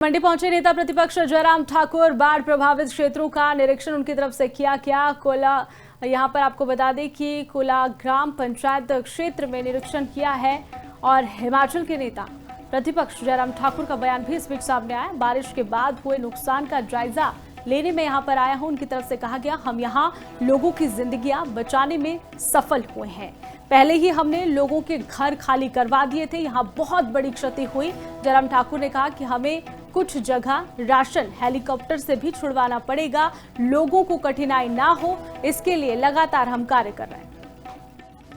मंडी पहुंचे नेता प्रतिपक्ष जयराम ठाकुर बाढ़ प्रभावित क्षेत्रों का निरीक्षण उनकी तरफ से किया गया। कोला यहां पर आपको बता दें कि कोला ग्राम पंचायत क्षेत्र में निरीक्षण किया है और हिमाचल के नेता प्रतिपक्ष जयराम ठाकुर का बयान भी इस बीच सामने आया। बारिश के बाद हुए नुकसान का जायजा लेने में यहां पर आया हूं। उनकी तरफ से कहा गया, हम यहां लोगों की जिंदगियां बचाने में सफल हुए हैं। पहले ही हमने लोगों के घर खाली करवा दिए थे, यहां बहुत बड़ी क्षति हुई। जयराम ठाकुर ने कहा कि हमें कुछ जगह राशन हेलीकॉप्टर से भी छुड़वाना पड़ेगा, लोगों को कठिनाई ना हो, इसके लिए लगातार हम कार्य कर रहे हैं।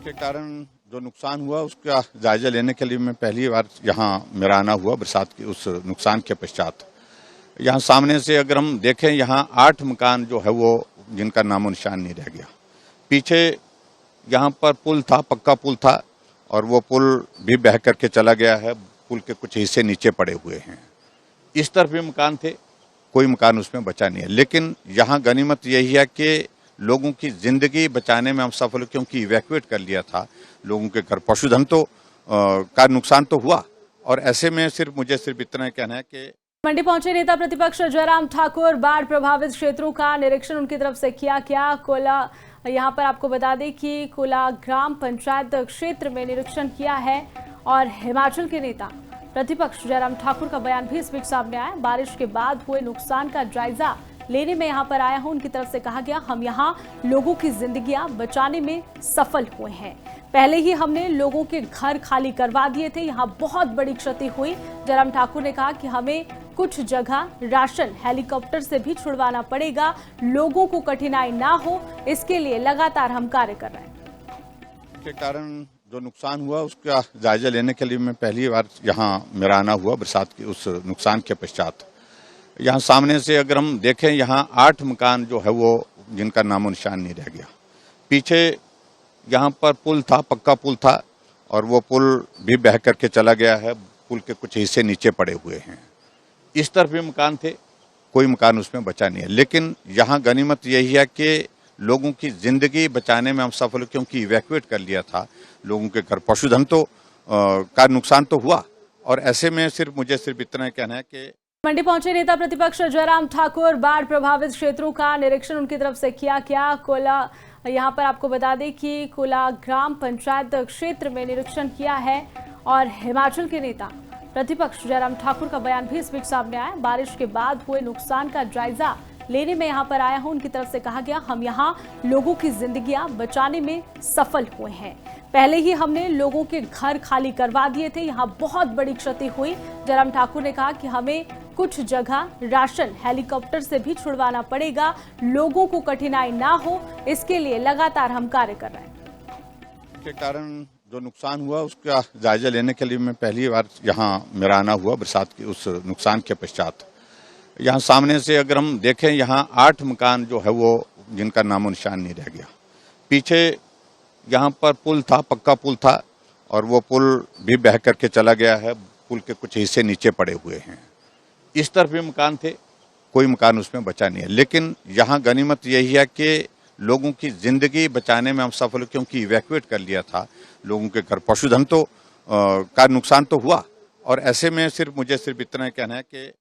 के कारण जो नुकसान हुआ उसका जायजा लेने के लिए मैं पहली बार यहाँ मेरा आना हुआ बरसात के उस नुकसान के पश्चात। यहाँ सामने से अगर हम देखें, यहाँ 8 मकान जो है वो जिनका नामो निशान नहीं रह गया। पीछे यहाँ पर पुल था, पक्का पुल था, और वो पुल भी बह करके चला गया है। पुल के कुछ हिस्से नीचे पड़े हुए हैं। इस तरफ भी मकान थे, कोई मकान उसमें बचा नहीं है। लेकिन यहाँ गनीमत यही है कि लोगों की जिंदगी बचाने में हम सफल हुए, क्योंकि इवैक्यूएट कर लिया था लोगों के घर। पशुधन तो का नुकसान तो हुआ, और ऐसे में मुझे सिर्फ इतना कहना है कि मंडी पहुंचे नेता प्रतिपक्ष जयराम ठाकुर बाढ़ प्रभावित क्षेत्रों का निरीक्षण उनकी तरफ से किया गया। कोला यहां पर आपको बता दें कि कोला ग्राम पंचायत क्षेत्र में निरीक्षण किया है और हिमाचल के नेता प्रतिपक्ष जयराम ठाकुर का बयान भी इस बीच सामने आया। बारिश के बाद हुए नुकसान का जायजा लेने में यहां पर आया हूं। उनकी तरफ से कहा गया, हम यहां लोगों की जिंदगियां बचाने में सफल हुए हैं। पहले ही हमने लोगों के घर खाली करवा दिए थे, यहां बहुत बड़ी क्षति हुई। जयराम ठाकुर ने कहा कि हमें कुछ जगह राशन हेलीकॉप्टर से भी छुड़वाना पड़ेगा, लोगों को कठिनाई ना हो, इसके लिए लगातार हम कार्य कर रहे हैं। के कारण जो नुकसान हुआ उसका जायजा लेने के लिए मैं पहली बार यहाँ मेरा आना हुआ बरसात के उस नुकसान के पश्चात। यहाँ सामने से अगर हम देखें, यहाँ 8 मकान जो है वो जिनका नामो निशान नहीं रह गया। पीछे यहाँ पर पुल था, पक्का पुल था, और वो पुल भी बह करके चला गया है। पुल के कुछ हिस्से नीचे पड़े हुए हैं। इस तरफ भी मकान थे, कोई मकान उसमें बचा नहीं है। लेकिन यहाँ गनीमत यही है कि लोगों की जिंदगी बचाने में हम सफल हुए, क्योंकि इवैक्यूएट कर लिया था लोगों के घर। पशुधन तो का नुकसान तो हुआ, और ऐसे में मुझे सिर्फ इतना कहना है कि मंडी पहुंचे नेता प्रतिपक्ष जयराम ठाकुर बाढ़ प्रभावित क्षेत्रों का निरीक्षण उनकी तरफ से किया गया। कोला यहां पर आपको बता दें कि कोला ग्राम पंचायत क्षेत्र में निरीक्षण किया है और हिमाचल के नेता प्रतिपक्ष जयराम ठाकुर का बयान भी इस बीच सामने आया। बारिश के बाद हुए नुकसान का जायजा लेने में यहां पर आया हूं। उनकी तरफ से कहा गया, हम यहां लोगों की जिंदगियां बचाने में सफल हुए हैं। पहले ही हमने लोगों के घर खाली करवा दिए थे, यहां बहुत बड़ी क्षति हुई। जयराम ठाकुर ने कहा कि हमें कुछ जगह राशन हेलीकॉप्टर से भी छुड़वाना पड़ेगा, लोगों को कठिनाई ना हो, इसके लिए लगातार हम कार्य कर रहे हैं। के कारण जो नुकसान हुआ उसका जायजा लेने के लिए मैं पहली बार यहाँ मेरा आना हुआ बरसात के उस नुकसान के पश्चात। यहाँ सामने से अगर हम देखें, यहाँ 8 मकान जो है वो जिनका नामो निशान नहीं रह गया। पीछे यहाँ पर पुल था, पक्का पुल था, और वो पुल भी बह करके चला गया है। पुल के कुछ हिस्से नीचे पड़े हुए हैं। इस तरफ भी मकान थे, कोई मकान उसमें बचा नहीं है। लेकिन यहाँ गनीमत यही है कि लोगों की जिंदगी बचाने में हम सफल हुए, क्योंकि इवैक्यूएट कर लिया था लोगों के घर। पशुधन तो का नुकसान तो हुआ, और ऐसे में मुझे सिर्फ इतना कहना है कि